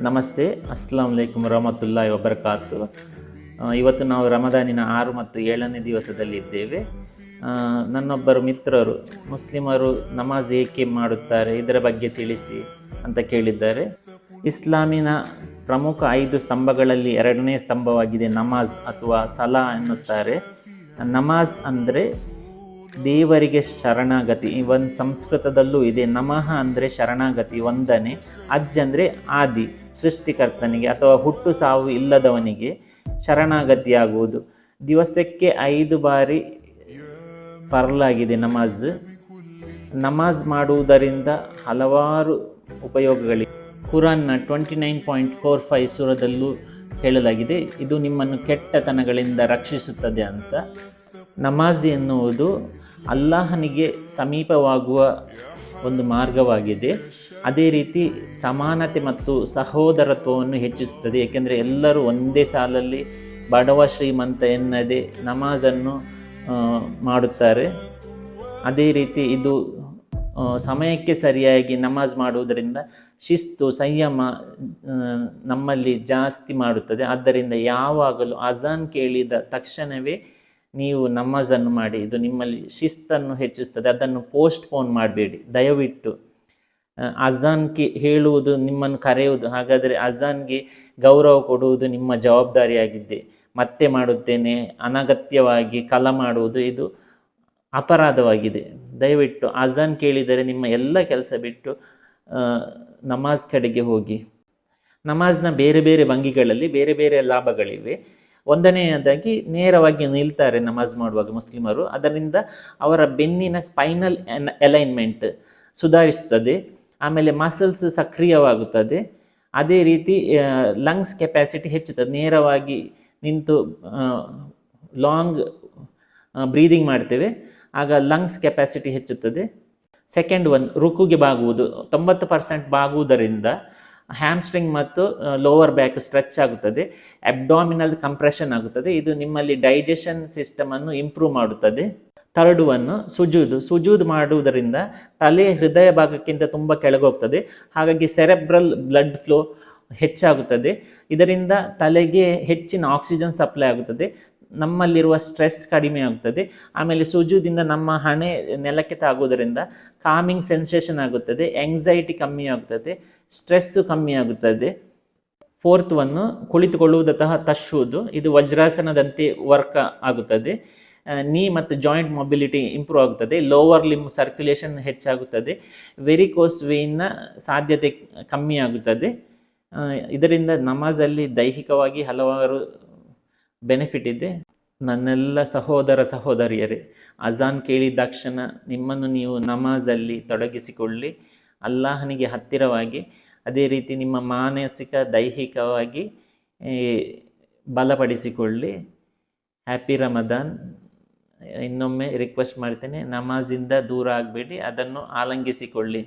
ನಮಸ್ತೆ, ಅಸ್ಸಲಾಂ ವಲೈಕುಮ್ ವರಹಮತುಲ್ಲಾಹಿ ವಬರಕಾತು. ಇವತ್ತು ನಾವು ರಮದಾನಿನ 6 ಮತ್ತು 7ನೇ ದಿವಸದಲ್ಲಿದ್ದೇವೆ. ನನ್ನೊಬ್ಬರು ಮಿತ್ರರು ಮುಸ್ಲಿಮರು ನಮಾಜ್ ಏಕೆ ಮಾಡುತ್ತಾರೆ ಇದರ ಬಗ್ಗೆ ತಿಳಿಸಿ ಅಂತ ಕೇಳಿದ್ದಾರೆ. ಇಸ್ಲಾಮಿನ ಪ್ರಮುಖ 5 ಸ್ತಂಭಗಳಲ್ಲಿ 2ನೇ ಸ್ತಂಭವಾಗಿದೆ ನಮಾಜ್ ಅಥವಾ ಸಲಾ ಎನ್ನುತ್ತಾರೆ. ನಮಾಜ್ ಅಂದರೆ ದೇವರಿಗೆ ಶರಣಾಗತಿ. ಇವನ್ ಸಂಸ್ಕೃತದಲ್ಲೂ ಇದೆ. ನಮಃ ಅಂದರೆ ಶರಣಾಗತಿ, ವಂದನೆ. ಅಜ್ ಅಂದರೆ ಆದಿ, ಸೃಷ್ಟಿಕರ್ತನಿಗೆ ಅಥವಾ ಹುಟ್ಟು ಸಾವು ಇಲ್ಲದವನಿಗೆ ಶರಣಾಗತಿಯಾಗುವುದು. ದಿವಸಕ್ಕೆ 5 ಬಾರಿ ಪರಲಾಗಿದೆ ನಮಾಜ್. ನಮಾಜ್ ಮಾಡುವುದರಿಂದ ಹಲವಾರು ಉಪಯೋಗಗಳಿವೆ. ಕುರಾನ್ನ 29.45 ಸೂರದಲ್ಲೂ ಹೇಳಲಾಗಿದೆ, ಇದು ನಿಮ್ಮನ್ನು ಕೆಟ್ಟತನಗಳಿಂದ ರಕ್ಷಿಸುತ್ತದೆ ಅಂತ. ನಮಾಜ್ ಎನ್ನುವುದು ಅಲ್ಲಾಹನಿಗೆ ಸಮೀಪವಾಗುವ ಒಂದು ಮಾರ್ಗವಾಗಿದೆ. ಅದೇ ರೀತಿ ಸಮಾನತೆ ಮತ್ತು ಸಹೋದರತ್ವವನ್ನು ಹೆಚ್ಚಿಸುತ್ತದೆ. ಏಕೆಂದರೆ ಎಲ್ಲರೂ ಒಂದೇ ಸಾಲಲ್ಲಿ ಬಡವ ಶ್ರೀಮಂತ ಎನ್ನದೇ ನಮಾಜನ್ನು ಮಾಡುತ್ತಾರೆ. ಅದೇ ರೀತಿ ಇದು ಸಮಯಕ್ಕೆ ಸರಿಯಾಗಿ ನಮಾಜ್ ಮಾಡುವುದರಿಂದ ಶಿಸ್ತು ಸಂಯಮ ನಮ್ಮಲ್ಲಿ ಜಾಸ್ತಿ ಮಾಡುತ್ತದೆ. ಆದ್ದರಿಂದ ಯಾವಾಗಲೂ ಅಜಾನ್ ಕೇಳಿದ ತಕ್ಷಣವೇ ನೀವು ನಮಾಜನ್ನು ಮಾಡಿ. ಇದು ನಿಮ್ಮಲ್ಲಿ ಶಿಸ್ತನ್ನು ಹೆಚ್ಚಿಸ್ತದೆ. ಅದನ್ನು ಪೋಸ್ಟ್ಪೋನ್ ಮಾಡಬೇಡಿ ದಯವಿಟ್ಟು. ಅಜಾನ್ಗೆ ಹೇಳುವುದು ನಿಮ್ಮನ್ನು ಕರೆಯುವುದು, ಹಾಗಾದರೆ ಅಜಾನ್ಗೆ ಗೌರವ ಕೊಡುವುದು ನಿಮ್ಮ ಜವಾಬ್ದಾರಿಯಾಗಿದ್ದೆ. ಮತ್ತೆ ಮಾಡುತ್ತೇನೆ ಅನಗತ್ಯವಾಗಿ ಕಲ ಮಾಡುವುದು ಇದು ಅಪರಾಧವಾಗಿದೆ. ದಯವಿಟ್ಟು ಅಜಾನ್ ಕೇಳಿದರೆ ನಿಮ್ಮ ಎಲ್ಲ ಕೆಲಸ ಬಿಟ್ಟು ನಮಾಜ್ ಕಡೆಗೆ ಹೋಗಿ. ನಮಾಜ್ನ ಬೇರೆ ಬೇರೆ ಭಂಗಿಗಳಲ್ಲಿ ಬೇರೆ ಬೇರೆ ಲಾಭಗಳಿವೆ. ಒಂದನೆಯದಾಗಿ ನೇರವಾಗಿ ನಿಲ್ತಾರೆ ನಮಾಜ್ ಮಾಡುವಾಗ ಮುಸ್ಲಿಮರು. ಅದರಿಂದ ಅವರ ಬೆನ್ನಿನ ಸ್ಪೈನಲ್ ಅಲೈನ್ಮೆಂಟ್ ಸುಧಾರಿಸುತ್ತದೆ. ಆಮೇಲೆ ಮಸಲ್ಸ್ ಸಕ್ರಿಯವಾಗುತ್ತದೆ. ಅದೇ ರೀತಿ ಲಂಗ್ಸ್ ಕೆಪ್ಯಾಸಿಟಿ ಹೆಚ್ಚುತ್ತದೆ. ನೇರವಾಗಿ ನಿಂತು ಲಾಂಗ್ ಬ್ರೀದಿಂಗ್ ಮಾಡ್ತೇವೆ, ಆಗ ಲಂಗ್ಸ್ ಕೆಪ್ಯಾಸಿಟಿ ಹೆಚ್ಚುತ್ತದೆ. ಸೆಕೆಂಡ್ ಒನ್, ರುಕುಗೆ ಬಾಗುವುದು. 90% ಬಾಗುವುದರಿಂದ ಹ್ಯಾಮ್ಸ್ಟ್ರಿಂಗ್ ಮತ್ತು ಲೋವರ್ ಬ್ಯಾಕ್ ಸ್ಟ್ರೆಚ್ ಆಗುತ್ತದೆ. ಅಬ್ಡಾಮಿನಲ್ ಕಂಪ್ರೆಷನ್ ಆಗುತ್ತದೆ. ಇದು ನಿಮ್ಮಲ್ಲಿ ಡೈಜೆಷನ್ ಸಿಸ್ಟಮನ್ನು ಇಂಪ್ರೂವ್ ಮಾಡುತ್ತದೆ. ಥರ್ಡ್ ಒನ್, ಸುಜೂದ್ ಮಾಡುವುದರಿಂದ ತಲೆ ಹೃದಯ ಭಾಗಕ್ಕಿಂತ ತುಂಬ ಕೆಳಗೋಗ್ತದೆ. ಹಾಗಾಗಿ ಸೆರೆಬ್ರಲ್ ಬ್ಲಡ್ ಫ್ಲೋ ಹೆಚ್ಚಾಗುತ್ತದೆ. ಇದರಿಂದ ತಲೆಗೆ ಹೆಚ್ಚಿನ ಆಕ್ಸಿಜನ್ ಸಪ್ಲೈ ಆಗುತ್ತದೆ. ನಮ್ಮಲ್ಲಿರುವ ಸ್ಟ್ರೆಸ್ ಕಡಿಮೆ ಆಗುತ್ತದೆ. ಆಮೇಲೆ ಸುಜೂದಿಂದ ನಮ್ಮ ಹಣೆ ನೆಲಕ್ಕೆ ತಾಗುವುದರಿಂದ ಕಾಮಿಂಗ್ ಸೆನ್ಸೇಷನ್ ಆಗುತ್ತದೆ. ಎಂಗ್ಸೈಟಿ ಕಮ್ಮಿ ಆಗುತ್ತದೆ, ಸ್ಟ್ರೆಸ್ಸು ಕಮ್ಮಿ ಆಗುತ್ತದೆ. ಫೋರ್ತ್ ಒನ್ನು, ಕುಳಿತುಕೊಳ್ಳುವುದತಹ ತಶೂದು. ಇದು ವಜ್ರಾಸನದಂತೆ ವರ್ಕ್ ಆಗುತ್ತದೆ. ನೀ ಮತ್ತು ಜಾಯಿಂಟ್ ಮೊಬಿಲಿಟಿ ಇಂಪ್ರೂವ್ ಆಗುತ್ತದೆ. ಲೋವರ್ ಲಿಂಬ್ ಸರ್ಕ್ಯುಲೇಷನ್ ಹೆಚ್ಚಾಗುತ್ತದೆ. ವೆರಿಕೋಸ್ ವೇನ್ನ ಸಾಧ್ಯತೆ ಕಮ್ಮಿ ಆಗುತ್ತದೆ. ಇದರಿಂದ ನಮಾಜಲ್ಲಿ ದೈಹಿಕವಾಗಿ ಹಲವಾರು ಬೆನಿಫಿಟ್ ಇದೆ. ನನ್ನೆಲ್ಲ ಸಹೋದರ ಸಹೋದರಿಯರೇ, ಅಜಾನ್ ಕೇಳಿದಾಕ್ಷಣ ನಿಮ್ಮನ್ನು ನೀವು ನಮಾಜಲ್ಲಿ ತೊಡಗಿಸಿಕೊಳ್ಳಿ, ಅಲ್ಲಾಹನಿಗೆ ಹತ್ತಿರವಾಗಿ. ಅದೇ ರೀತಿ ನಿಮ್ಮ ಮಾನಸಿಕ ದೈಹಿಕವಾಗಿ ಬಲಪಡಿಸಿಕೊಳ್ಳಿ. ಹ್ಯಾಪಿ ರಮದಾನ್. ಇನ್ನೊಮ್ಮೆ ರಿಕ್ವೆಸ್ಟ್ ಮಾಡ್ತೇನೆ, ನಮಾಜಿಂದ ದೂರ ಆಗಬೇಡಿ, ಅದನ್ನು ಆಲಂಗಿಸಿಕೊಳ್ಳಿ.